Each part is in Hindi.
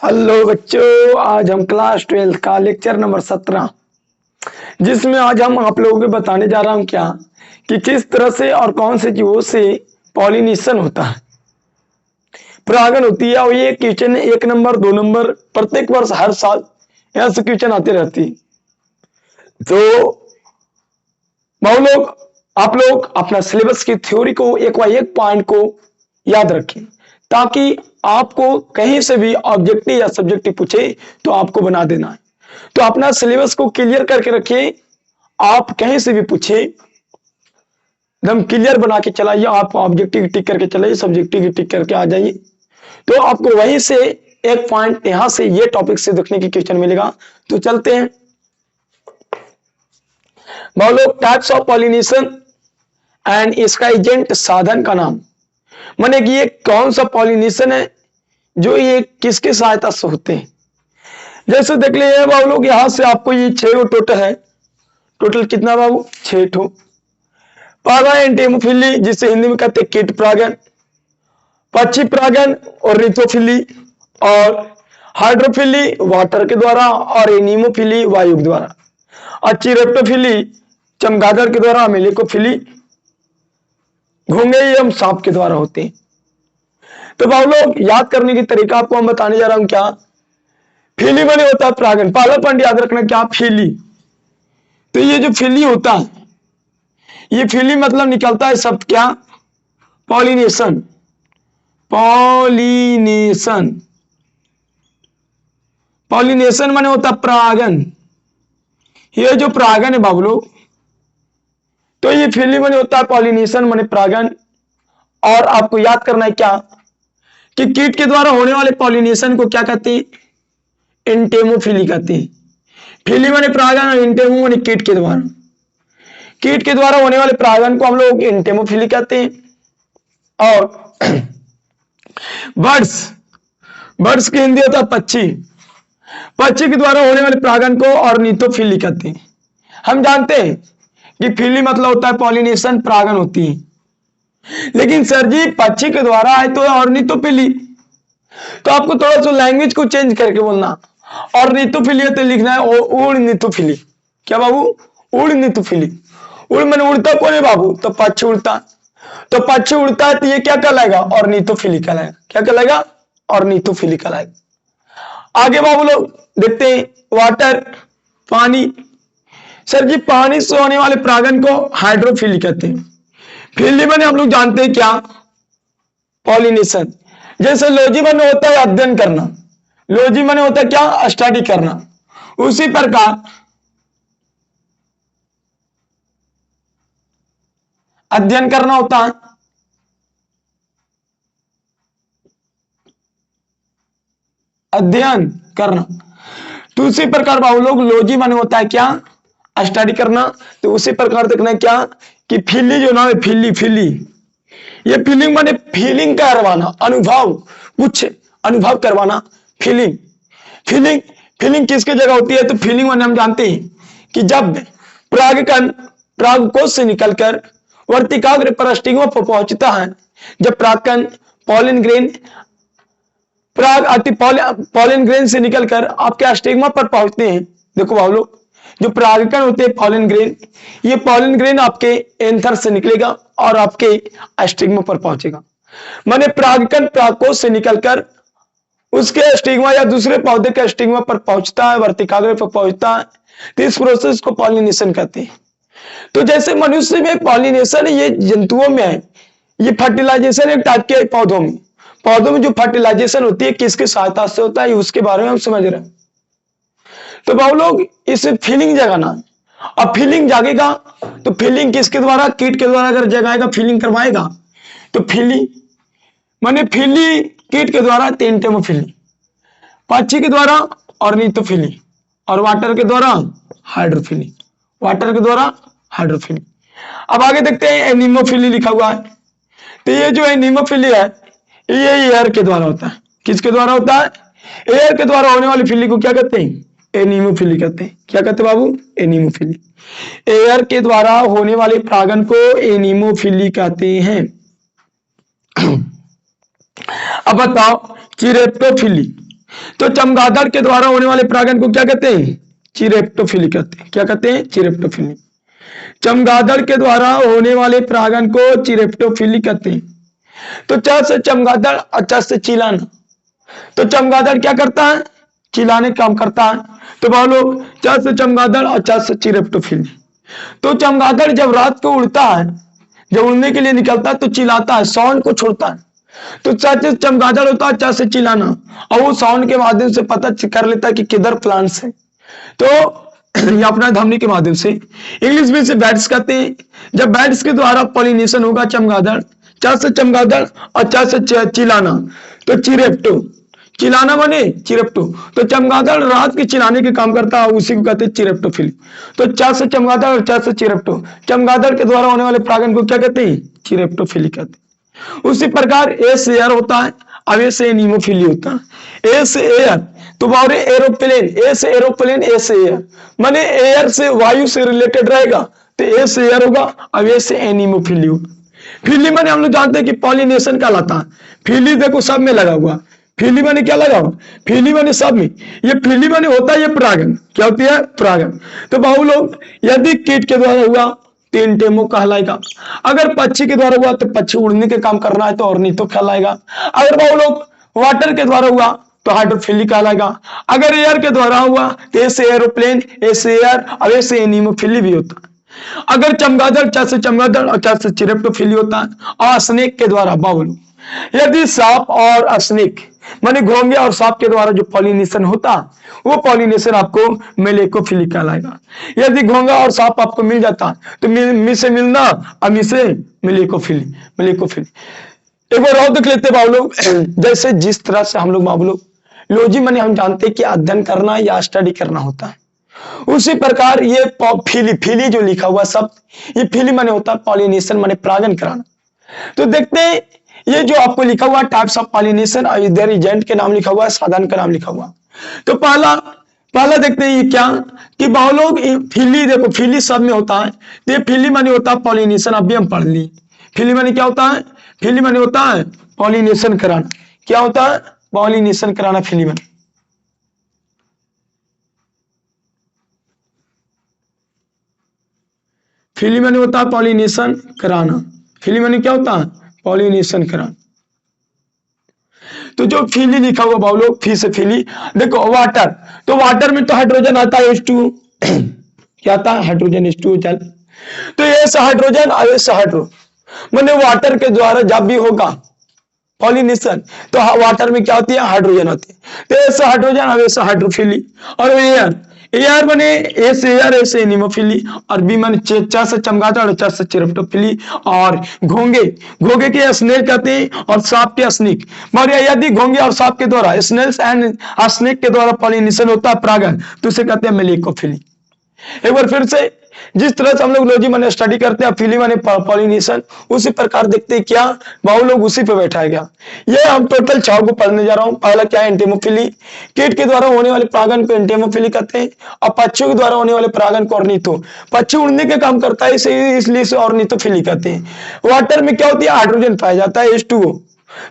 हेलो बच्चों, आज हम क्लास 12 का लेक्चर नंबर 17 जिसमें आज हम आप लोगों को बताने जा रहा हूं क्या कि किस तरह से और कौन से जीवों से पॉलिनेशन होता है, परागण होती है। और ये क्वेश्चन 1 नंबर 2 नंबर प्रत्येक वर्ष हर साल यहाँ से क्वेश्चन आते रहती है। तो आप लोग अपना सिलेबस की थ्योरी को एक बाय एक पॉइंट को याद रखें ताकि आपको कहीं से भी ऑब्जेक्टिव या सब्जेक्टिव पूछे तो आपको बना देना है। तो अपना सिलेबस को क्लियर करके रखिए, आप कहीं से भी पूछे एकदम क्लियर बना के चलाइए। आप ऑब्जेक्टिव टिक करके चलाइए, सब्जेक्टिव टिक करके आ जाइए, तो आपको वहीं से एक पॉइंट यहां से ये टॉपिक से देखने की क्वेश्चन मिलेगा। तो चलते हैं टाइप्स ऑफ पॉलिनेशन एंड इसका एजेंट साधन का नाम, माने कि ये कौन सा पॉलिनेशन है जो ये किसकी सहायता से होते हैं। जैसे देख लीजिए बाबू यहां से आपको ये 6 टोटल है। टोटल कितना बाबू? 6 पहला एंटीमोफिली जिसे हिंदी में कहते हैं कीट परागन, पक्षी परागन और रिथोफिली, और हाइड्रोफिली वाटर के द्वारा, और एनीमोफिली वायु के द्वारा, और चिरेप्टोफिली चमगादड़ के द्वारा, मेलेकोफिली घोंगे एवं सांप के द्वारा होते हैं। तो बाबू याद करने की तरीका आपको हम बताने जा रहा हूं क्या। फिली माने होता है परागन, पहला पॉइंट याद रखना क्या, फिली। तो ये जो फिली होता है, ये फिली मतलब निकलता है शब्द क्या, पॉलिनेशन। पॉलिनेशन पॉलिनेशन माने होता है परागन। ये जो परागन है बाबू लोग, तो ये फिली माने होता है पॉलिनेशन माने परागन। और आपको याद करना है क्या कि कीट के द्वारा होने वाले पॉलिनेशन को क्या कहते हैं, एंटेमोफिली कहते हैं। फिली माने परागन और एंटेमो माने कीट के द्वारा। कीट के द्वारा होने वाले परागन को हम लोग एंटेमोफिली कहते हैं। और बर्ड्स की हिंदी होता है पक्षी। पक्षी के द्वारा होने वाले परागन को ऑर्निथोफिली कहते हैं। हम जानते हैं कि फिली मतलब होता है पॉलिनेशन, परागन होती है, लेकिन सर जी पक्षी के द्वारा है तो ऑर्निथोफिली। तो आपको थोड़ा सा लैंग्वेज को चेंज करके बोलना, ऑर्निथोफिली तो लिखना है उड़निथोफिली। क्या बाबू? उड़निथोफिली। उड़ मैंने उड़ता कौन है बाबू? तो पक्षी उड़ता। तो पक्षी उड़ता है तो ये क्या कहलाएगा, ऑर्निथोफिली कहलाएगा। क्या कहलाएगा? ऑर्निथोफिली कहलाएगा। आगे बाबू लोग देखते हैं, वाटर पानी। सर जी पानी से होने वाले परागन को हाइड्रोफिली कहते हैं। फिली में हम लोग जानते हैं क्या, पॉलिनेशन। जैसे लॉजी में होता है अध्ययन करना, लॉजी में होता है क्या, स्टडी करना। उसी प्रकार अध्ययन करना होता है, अध्ययन करना। तो उसी प्रकार बाबू लोग लॉजी माने होता है क्या, स्टडी करना। तो उसी प्रकार देखना है क्या कि फिली जो नाम है, फिली ये फीलिंग माने फीलिंग करवाना, अनुभव, कुछ अनुभव करवाना। फीलिंग फीलिंग फीलिंग किसकी जगह होती है? तो फीलिंग माने हम जानते हैं कि जब परागकण परागकोश से निकलकर वर्तिकाग्र पर स्टिग्मा पर पहुंचता है, जब परागकण पॉलिन ग्रेन पॉलिन ग्रेन से निकलकर आपके स्टिग्मा पर पहुंचते हैं। देखो बाबू लोग, जो परागकण होते हैं पॉलिन ग्रेन, ये पॉलिन ग्रेन आपके एंथर से निकलेगा और आपके स्टिग्मा पर पहुंचेगा। माने परागकण परागकोश से निकलकर उसके स्टिग्मा या दूसरे पौधे के स्टिग्मा पर पहुंचता है, वर्तिकाग्र पर पहुंचता है। तो इस प्रोसेस को पॉलिनेशन कहते हैं। तो जैसे मनुष्य में पॉलिनेशन ये जंतुओं में है, ये फर्टिलाइजेशन एक टाइप के पौधों में जो फर्टिलाइजेशन होती है किसकी सहायता से होता है, उसके बारे में हम समझ रहे हैं। तो बाबू लोग इस फीलिंग जगाना, अब फीलिंग जागेगा तो फीलिंग किसके द्वारा, कीट के द्वारा अगर जगाएगा, फीलिंग करवाएगा तो फीलिंग माने फीली कीट के द्वारा एंटेमोफिली, पक्षी के द्वारा ऑर्निथोफिली, और वाटर के द्वारा हाइड्रोफिली। वाटर के द्वारा हाइड्रोफिली। अब आगे देखते हैं एनीमोफिली लिखा हुआ है। तो ये जो एनीमोफिली है ये एयर के द्वारा होता है। किसके द्वारा होता है? एयर के द्वारा होने वाली फिली को क्या कहते हैं? एनीमोफिली कहते हैं। क्या कहते हैं बाबू? एनीमोफिली। एयर के द्वारा होने वाले परागन को एनीमोफिली कहते हैं। अब बताओ चिरेप्टोफिली। तो चमगादड़ के द्वारा होने वाले परागण को क्या कहते हैं? चिरेप्टोफिली कहते हैं। क्या कहते हैं? चिरेप्टोफिली। चमगादड़ के द्वारा होने वाले परागण को चिरेप्टोफिली कहते हैं। तो च से चमगादड़ और च से चिलाना। तो चमगादड़ क्या करता है? चिलाने काम करता है। तो बोलो च से चमगादड़ और च से चिरेप्टोफिली। तो चमगादड़ जब रात को उड़ता है, जब उड़ने के लिए निकलता है तो चिल्लाता है, साउंड को छोड़ता है। तो च से चमगादड़ होता है, च से चिल्लाना, और वो साउंड के माध्यम से पता कर लेता है कि किधर प्लांट्स है। तो ये अपना ध्वनि के माध्यम से। इंग्लिश में से बैट्स कहते हैं। जब बैट्स के द्वारा पॉलिनेशन होगा चमगादड़, च से चमगादड़ और च से चिलाना, तो चिरेप्टो। चिलाना माने चिरेप्टो। तो चमगादड़ रात के चिलाने के काम करता है, उसी को कहते हैं चिरेप्टोफिली। तो च से चमगादड़ और च से चिरेप्टो। चमगादड़ के द्वारा होने वाले परागण को क्या कहते हैं? चिरेप्टोफिली कहते हैं। उसी प्रकार ए से एयर होता है, अब ए से एनीमोफिली होता है। ए से एयर तो बावरे एरोप्लेन, ए से एरोप्लेन, ए से एयर माने एयर से वायु से रिलेटेड रहेगा, तो ए से एयर होगा, अब ए से एनीमोफिली होगा। फिली माने हम लोग जानते हैं कि पॉलिनेशन कहलाता है। फिली देखो सब में लगा हुआ। फिली माने क्या लगा हुआ? फिली माने सब में। ये फिली माने होता है ये परागण। क्या होती है? परागण। तो बहु लोग यदि कीट के द्वारा हुआ तो एंटेमो कहलाएगा। अगर पक्षी के द्वारा हुआ तो पक्षी उड़ने के काम करना है तो ऑर्निथो कहलाएगा। अगर बहु लोग वाटर के द्वारा हुआ तो हाइड्रोफिली कहलाएगा। अगर एयर के द्वारा हुआ तो ऐसे एरोप्लेन, ऐसे एयर, अब ऐसे एनीमोफिली भी होता है। अगर चमगादड़ च से चमगादड़ और च से चिरेप्टोफिली होता है। और स्नेक के द्वारा बाउल, यदि सांप और स्नेक माने घोंगे और सांप के द्वारा जो पॉलिनेशन होता वो पॉलिनेशन आपको मेलेकोफिली कहलाएगा। यदि घोंगा और सांप आपको मिल जाता तो मी से मिलना, अब मी से मेलेकोफिली। मेलेकोफिली एक बार और देख लेते बाबू लोग। जैसे जिस तरह से हम लोग बाबू लोग लॉजी माने हम जानते हैं कि अध्ययन करना या स्टडी करना होता है, उसी प्रकार ये फिली जो लिखा हुआ शब्द, ये फिली माने होता है पॉलिनेशन माने परागण कराना। तो देखते हैं ये जो आपको लिखा हुआ टाइप्स ऑफ पॉलिनेशन और इधर एजेंट के नाम लिखा हुआ है, साधन का नाम लिखा हुआ। तो पहला देखते हैं ये क्या कि बहुत लोग फिली, देखो फिली सब में होता है। तो ये फिली माने होता है पॉलिनेशन, अभी हम पढ़ ली। फिली माने क्या होता है? फिली माने होता है पॉलिनेशन कराना। क्या होता है? पॉलिनेशन कराना फिली माने। फिली माने होता है पॉलिनेशन कराना। फिली माने क्या होता है? पॉलिनेशन कराना। तो जो फिली लिखा हुआ बाबू लोग, फी से फिली, देखो वाटर, तो वाटर में तो हाइड्रोजन आता है H2। क्या आता है? हाइड्रोजन H2 जल। तो ये हाइड्रोजन और ये हाइड्रो माने वाटर के द्वारा जब भी होगा पॉलिनेशन तो वाटर में क्या होती है? हाइड्रोजन होती है। तो ऐसा हाइड्रोजन और ऐसा हाइड्रोफिली। और एयर, एयर बने ए से एयर, ए से एनीमोफिली, और बी माने च से चमगादड़ और च से चिरेप्टोफिली। और घोंगे, घोंगे के स्नेक कहते हैं और सांप के स्नेक। मगर यदि घोंगे और सांप के द्वारा स्नेल्स एंड स्नेक के द्वारा पॉलिनेशन होता है परागण, तो उसे कहते हैं मेलेकोफिली। एक बार फिर से, जिस तरह से हम लोग लॉजी माने स्टडी करते हैं, फिली माने पॉलिनेशन, उसी प्रकार देखते हैं क्या बाबू लोग उसी पे बैठा है क्या। ये हम टोटल 6 को पढ़ने जा रहा हूं। पहला क्या है? एंटेमोफिली। कीट के द्वारा होने वाले परागण को एंटेमोफिली कहते हैं। और पक्षियों के द्वारा होने वाले परागण को ऑर्निथो। पक्षी उड़ने के काम करता है इसलिए इसे ऑर्निथोफिली कहते हैं। वाटर में क्या होती है? हाइड्रोजन पाया जाता है H2O।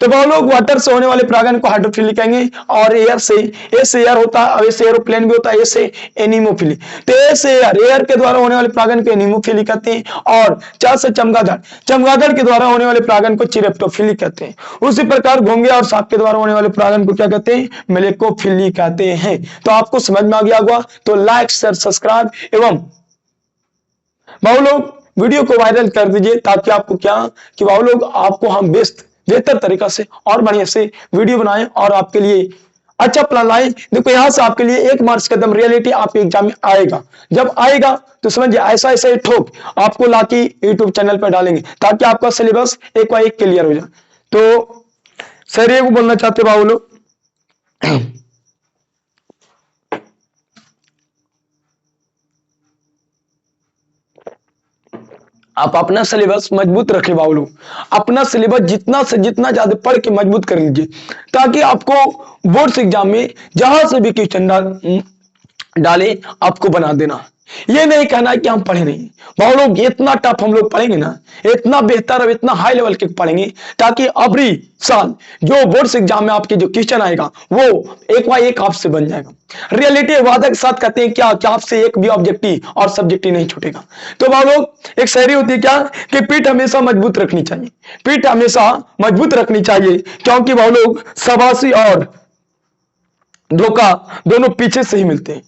तो बहुत लोग वाटर से होने वाले परागण को हाइड्रोफिली कहेंगे। और एयर से, ए से एयर होता है, और ए से एरोप्लेन भी होता है, ए से एनीमोफिली। तो ए से एयर, एयर के द्वारा होने वाले परागण को एनीमोफिली कहते हैं। और च से चमगादड़, चमगादड़ के द्वारा होने वाले परागण को चिरेप्टोफिली कहते हैं। उसी प्रकार घोंगे और सांप के द्वारा होने वाले परागण को क्या कहते हैं? मेलेकोफिली कहते हैं। तो आपको समझ में आ गया होगा। तो लाइक, शेयर, सब्सक्राइब एवं बाबू लोग वीडियो को वायरल कर दीजिए, ताकि आपको क्या कि बाबू लोग आपको हम बेहतर तरीका से और बढ़िया से वीडियो बनाएं और आपके लिए अच्छा प्लान लाएं। देखो यहाँ से आपके लिए 1 मार्क्स का एकदम रियलिटी आपके एग्जाम में आएगा। जब आएगा तो समझिए ऐसा ही ठोक आपको लाके यूट्यूब चैनल पर डालेंगे, ताकि आपका सिलेबस एक बार एक क्लियर हो जाए। तो सर ये को बोलना चाहते बाबू लोग, आप अपना सिलेबस मजबूत रखे बाबू लोग। अपना सिलेबस जितना से जितना ज्यादा पढ़ के मजबूत कर लीजिए, ताकि आपको बोर्ड्स एग्जाम में जहां से भी क्वेश्चन डाले आपको बना देना। ये नहीं कहना है कि हम पढ़े नहीं। बहुत लोग इतना टफ हम लोग पढ़ेंगे ना, इतना बेहतर और इतना हाई लेवल के पढ़ेंगे, ताकि अगली साल जो बोर्ड्स एग्जाम में आपके जो क्वेश्चन आएगा वो एक बार एक आपसे बन जाएगा। रियलिटी वादा के साथ कहते हैं क्या कि आपसे एक भी ऑब्जेक्टिव और सब्जेक्टिव नहीं छूटेगा। तो बहुत लोग एक शायरी होती है क्या कि पीठ हमेशा मजबूत रखनी चाहिए, पीठ हमेशा मजबूत रखनी चाहिए, क्योंकि बहुत लोग शाबाशी और धोखा दोनों पीछे से ही मिलते हैं।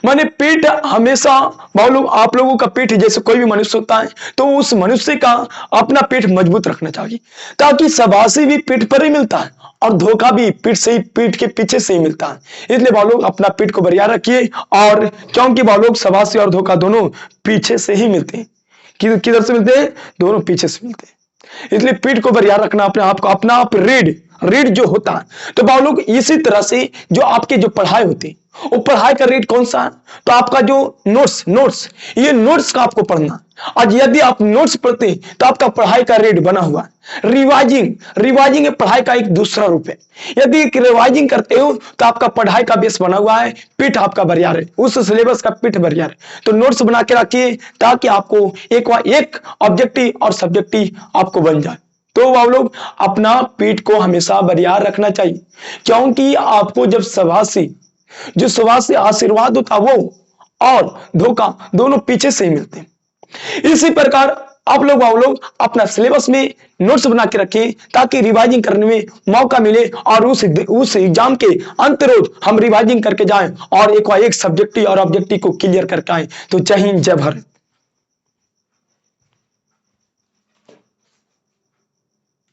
माने पीठ हमेशा आप लोगों का पीठ जैसे कोई भी मनुष्य होता है तो उस मनुष्य का अपना पीठ मजबूत रखना चाहिए, ताकि शाबाशी भी पीठ पर ही मिलता है और धोखा भी पीठ से ही, पीठ के पीछे से ही मिलता है। इसलिए आप लोग अपना पीठ को बरियार रखिए, और क्योंकि आप लोग शाबाशी और धोखा दोनों पीछे से ही मिलते हैं। किधर से मिलते हैं? दोनों पीछे से मिलते हैं। इसलिए पीठ को बरियार रखना, अपने आप को, अपना आप रीड जो होता है। तो बहुत लोग इसी तरह से जो आपके जो पढ़ाई होती है वो पढ़ाई का रीड कौन सा है? तो आपका जो नोट्स ये नोट्स का आपको पढ़ना। आज यदि आप नोट्स पढ़ते हैं तो आपका पढ़ाई का रीड बना हुआ है। रिवाइजिंग पढ़ाई का एक दूसरा रूप है। यदि रिवाइजिंग करते हो तो आपका पढ़ाई का बेस बना हुआ है, पीठ आपका बरियार है, उस सिलेबस का पीठ बरियार है। तो नोट्स बना के रखिए ताकि आपको एक ऑब्जेक्टिव और सब्जेक्टिव आपको बन जाए। तो आप लोग अपना पीठ को हमेशा बरियार रखना चाहिए, क्योंकि आपको जब जो शाबाशी आशीर्वाद होता वो और धोखा दोनों पीछे से ही मिलते हैं। इसी प्रकार आप लोग अपना सिलेबस में नोट्स बना के रखें ताकि रिवाइजिंग करने में मौका मिले, और उस एग्जाम के अंत रोज हम रिवाइजिंग करके जाएं और एक सब्जेक्टिव और ऑब्जेक्टिव को क्लियर करके आए। तो जय हिंद, जय भारत।